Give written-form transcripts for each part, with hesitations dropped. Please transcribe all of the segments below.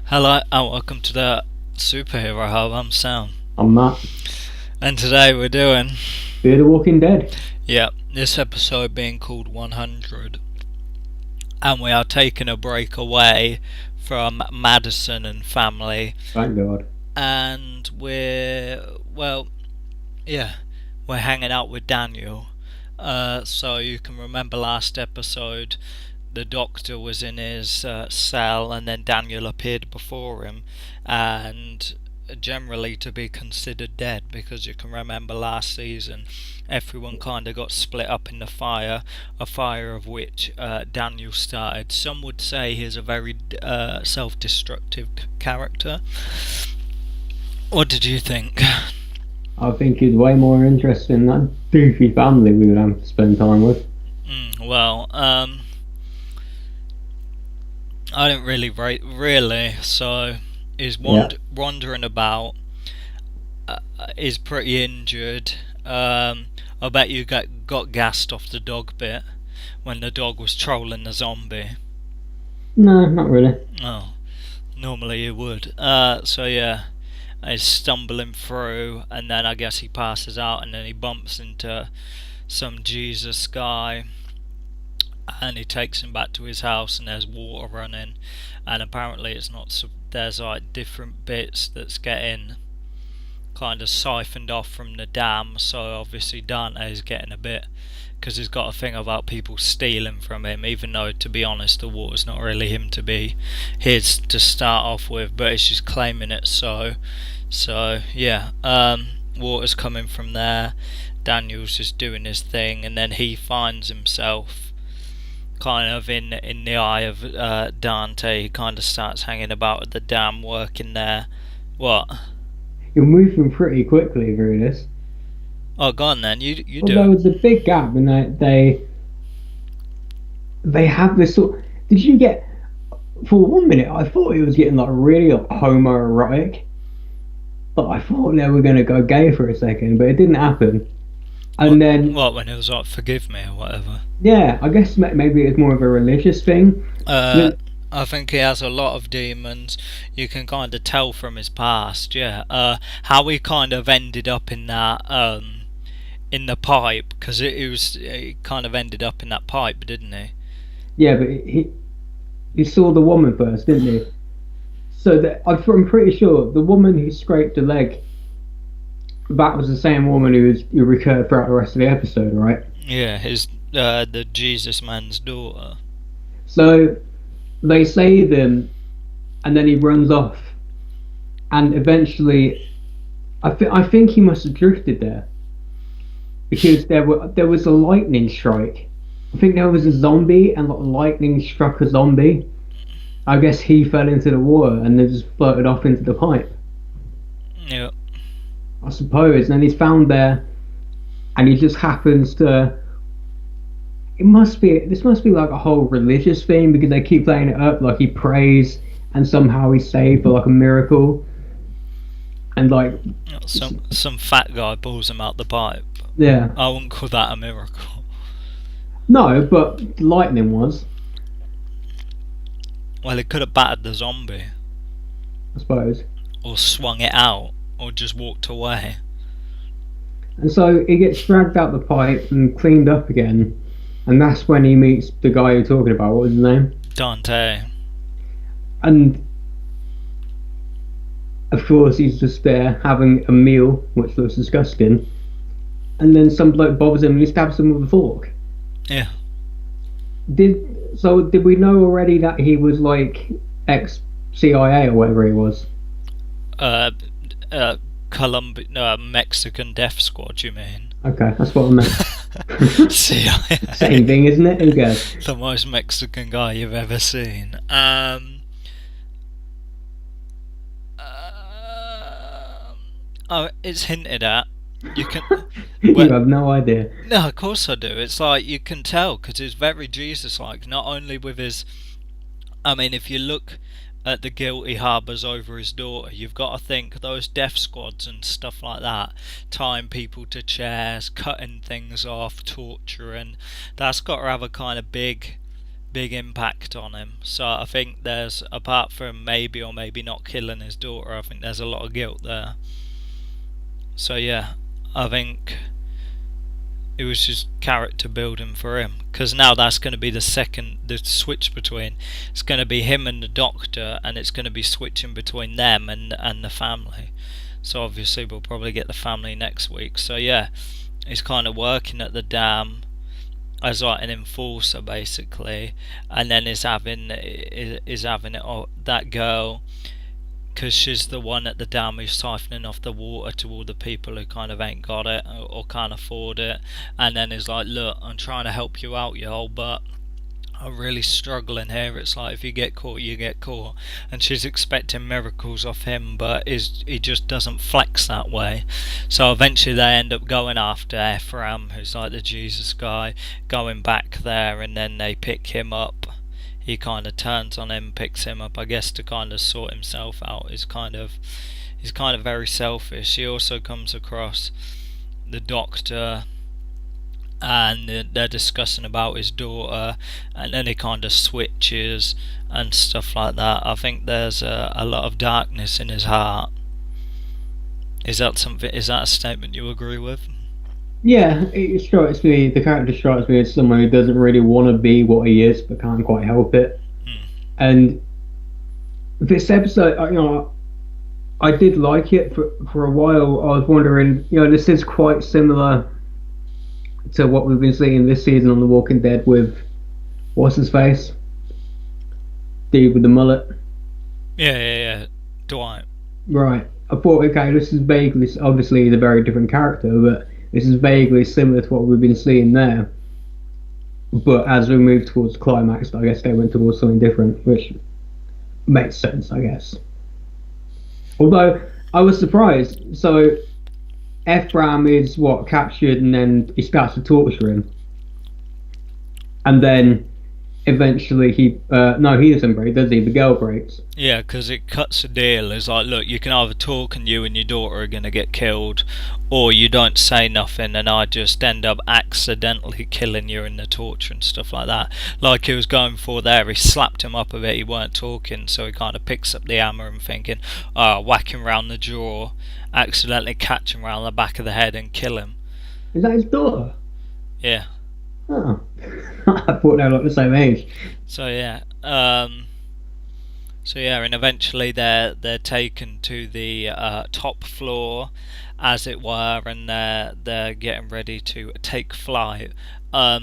Hello and welcome to the Superhero Hub. I'm Sam, I'm Matt. and today we're doing, Fear the Walking Dead. this episode being called 100, and we are taking a break away from Madison and family, Thank God. and yeah, we're hanging out with Daniel. So you can remember last episode, the doctor was in his cell, and then Daniel appeared before him, and generally to be considered dead, because you can remember last season everyone kind of got split up in the fire, a fire of which Daniel started. Some would say he's a very self-destructive character. What did you think? I think he's way more interesting than that doofy family we would have to spend time with. Well, I didn't really rate, really. So he's Yeah. wandering about. He's pretty injured. I bet you got gassed off the dog bit when the dog was trolling the zombie. No, not really. Oh, normally you would. So yeah, he's stumbling through, and then I guess he passes out, and then he bumps into some Jesus guy, and he takes him back to his house, and there's water running, and apparently it's not so, there's like different bits that's getting kind of siphoned off from the dam. So obviously Dante's getting a bit, because he's got a thing about people stealing from him, even though, to be honest, the water's not really his to start off with, but it's just claiming it. So yeah, water's coming from there. Daniel's just doing his thing, and then he finds himself kind of in the eye of Dante. He kind of starts hanging about at the dam, working there. What? You're moving pretty quickly through this. Oh, go on then. You Well, do there it. was a big gap, and they have this sort. Did you get? For 1 minute, I thought it was getting like really like, homoerotic. But I thought they were going to go gay for a second, but it didn't happen. What? And then, What, when it was like, forgive me or whatever? yeah, I guess maybe it's more of a religious thing. Uh, But I think he has a lot of demons. You can kind of tell from his past. Yeah. How he kind of ended up in that in the pipe, because he kind of ended up in that pipe, didn't he? yeah, but he saw the woman first, didn't he? So I'm pretty sure the woman who scraped the leg, that was the same woman who recurred throughout the rest of the episode, right? Yeah, his the Jesus man's daughter. So they save him, and then he runs off, and eventually, I think he must have drifted there because there was a lightning strike. I think there was a zombie, and like, lightning struck a zombie. I guess he fell into the water and then just floated off into the pipe. Yeah. I suppose. And then he's found there, and he just happens to. It must be. This must be like a whole religious thing because they keep playing it up like he prays and somehow he's saved for like a miracle. And like, Some fat guy pulls him out the pipe. yeah, I wouldn't call that a miracle. no, but lightning was, Well, he could have battered the zombie, I suppose. or swung it out, or just walked away. And so he gets dragged out the pipe and cleaned up again, and that's when he meets the guy you're talking about. What was his name? Dante. And of course, he's just there having a meal, which looks disgusting. And then some bloke bothers him and he stabs him with a fork. Yeah. Did we know already that he was like ex CIA or whatever he was? Uh, Mexican Death Squad, you mean? Okay, that's what I meant. CIA. Same thing, isn't it? Who cares? The most Mexican guy you've ever seen. Oh, it's hinted at. You can. You Well, have no idea. no, of course I do. It's like you can tell because it's very Jesus-like. Not only with his. I mean, if you look at the guilt he harbours over his daughter, you've got to think those death squads and stuff like that, tying people to chairs, cutting things off, torturing. That's got to have a kind of big big impact on him. So I think there's, apart from maybe or maybe not killing his daughter, I think there's a lot of guilt there. So yeah, I think it was just character building for him, because now that's going to be the switch between, it's going to be him and the doctor, and it's going to be switching between them and the family. So obviously we'll probably get the family next week. So yeah, he's kind of working at the dam as like an enforcer basically, and then is having that girl, because she's the one at the dam who's siphoning off the water to all the people who kind of ain't got it or can't afford it, and then is like, look, I'm trying to help you out, y'all, but I'm really struggling here. It's like, if you get caught, you get caught. And she's expecting miracles off him, but he just doesn't flex that way. So eventually they end up going after Ephraim, who's like the Jesus guy, going back there, and then they pick him up. He kind of turns on him, picks him up, I guess, to kind of sort himself out. He's kind of very selfish. He also comes across the doctor, and they're discussing about his daughter, and then he kind of switches and stuff like that. I think there's a lot of darkness in his heart. Is that a statement you agree with? Yeah, it strikes me. The character strikes me as someone who doesn't really want to be what he is, but can't quite help it. And this episode, I did like it for a while. I was wondering, this is quite similar to what we've been seeing this season on The Walking Dead with what's his face, dude with the mullet. Yeah, Dwight. Right. I thought, okay, this is vaguely, obviously he's a very different character, but this is vaguely similar to what we've been seeing there. But as we move towards the climax, I guess they went towards something different, which makes sense, I guess. Although I was surprised. So Ephraim is captured, and then he starts to torture him, and then eventually he doesn't break, does he? The girl breaks. Yeah, because it cuts a deal. It's like, look, you can either talk and you and your daughter are going to get killed, or you don't say nothing and I just end up accidentally killing you in the torture and stuff like that. Like he was going for there, he slapped him up a bit, he weren't talking, so he kind of picks up the hammer and thinking, whack him round the jaw, accidentally catch him round the back of the head and kill him. Is that his daughter? Yeah. Oh. I thought they were like the same age. So yeah, and eventually they're taken to the top floor, as it were, and they're getting ready to take flight. There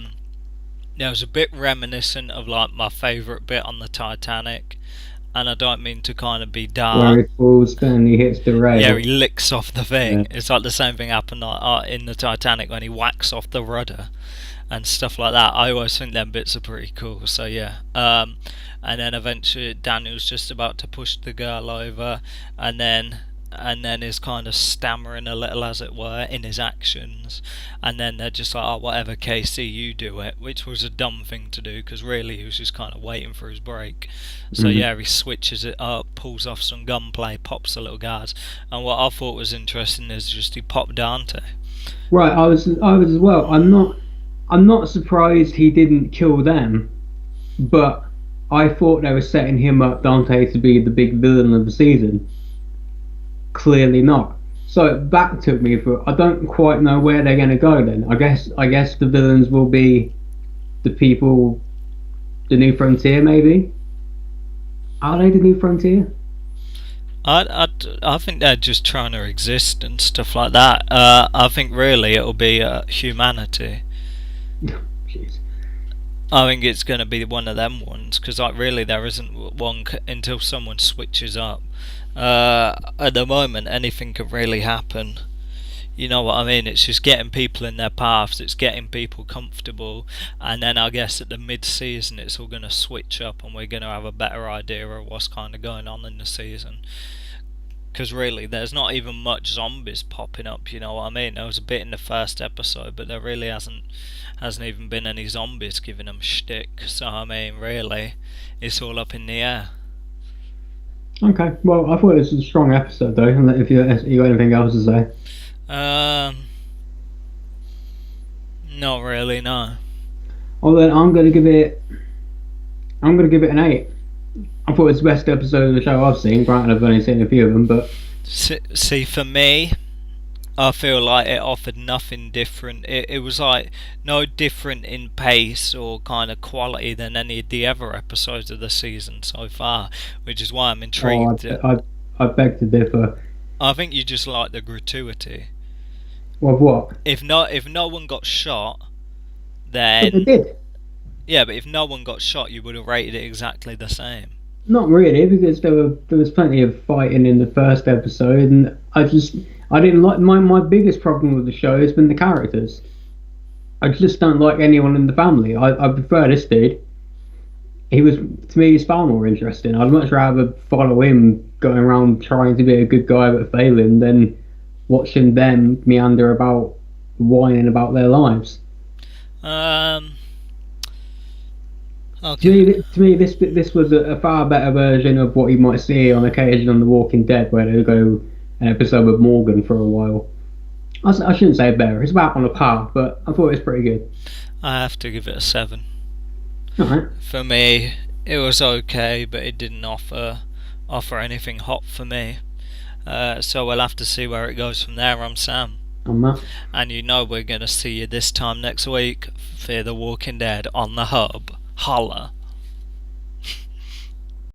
was a bit reminiscent of like my favourite bit on the Titanic, and I don't mean to kind of be dark. Where he falls and he hits the rail. Yeah, he licks off the thing. Yeah. It's like the same thing happened in the Titanic when he whacks off the rudder and stuff like that. I always think them bits are pretty cool. So yeah, and then eventually Daniel's just about to push the girl over, and then is kind of stammering a little, as it were, in his actions, and then they're just like, oh, whatever, Casey, you do it, which was a dumb thing to do, because really he was just kind of waiting for his break. So yeah, he switches it up, pulls off some gunplay, pops the little guards, and what I thought was interesting is just he popped Dante. Right, I was as well. I'm not surprised he didn't kill them, but I thought they were setting him up, Dante, to be the big villain of the season. Clearly not. So that took me for. I don't quite know where they're going to go then. I guess the villains will be the people, the New Frontier, maybe. Are they the New Frontier? I think they're just trying to exist and stuff like that. I think really it'll be humanity. Jeez. I think it's going to be one of them ones, because like really there isn't one until someone switches up. At the moment anything can really happen. You know what I mean? It's just getting people in their paths, it's getting people comfortable, and then I guess at the mid-season it's all going to switch up and we're going to have a better idea of what's kind of going on in the season. Because really there's not even much zombies popping up, you know what I mean? There was a bit in the first episode, but there really hasn't even been any zombies giving them shtick. So I mean, really, it's all up in the air. Okay, well, I thought it was a strong episode though. If you got anything else to say? Not really, no. Well then, I'm going to give it I'm going to give it an 8. I thought it was the best episode of the show I've seen. Granted, I've only seen a few of them, but See, for me, I feel like it offered nothing different. It was like no different in pace or kind of quality than any of the other episodes of the season so far, which is why I'm oh, intrigued. I beg to differ. I think you just like the gratuity. Of what? If no one got shot, But they then did. yeah, but if no one got shot, you would have rated it exactly the same. Not really, because there was plenty of fighting in the first episode, and I didn't like my biggest problem with the show has been the characters. I just don't like anyone in the family. I prefer this dude. He was to me he's far more interesting. I'd much rather follow him going around trying to be a good guy but failing than watching them meander about whining about their lives. Um, To okay. me, this was a far better version of what you might see on occasion on The Walking Dead, where they go an episode with Morgan for a while. I shouldn't say better; it's about on a par, but I thought it was pretty good. I have to give it a 7. All right, For me, it was okay, but it didn't offer anything hot for me. So we'll have to see where it goes from there. I'm Sam, I'm Matt. and you know we're gonna see you this time next week for The Walking Dead on the Hub. Holla.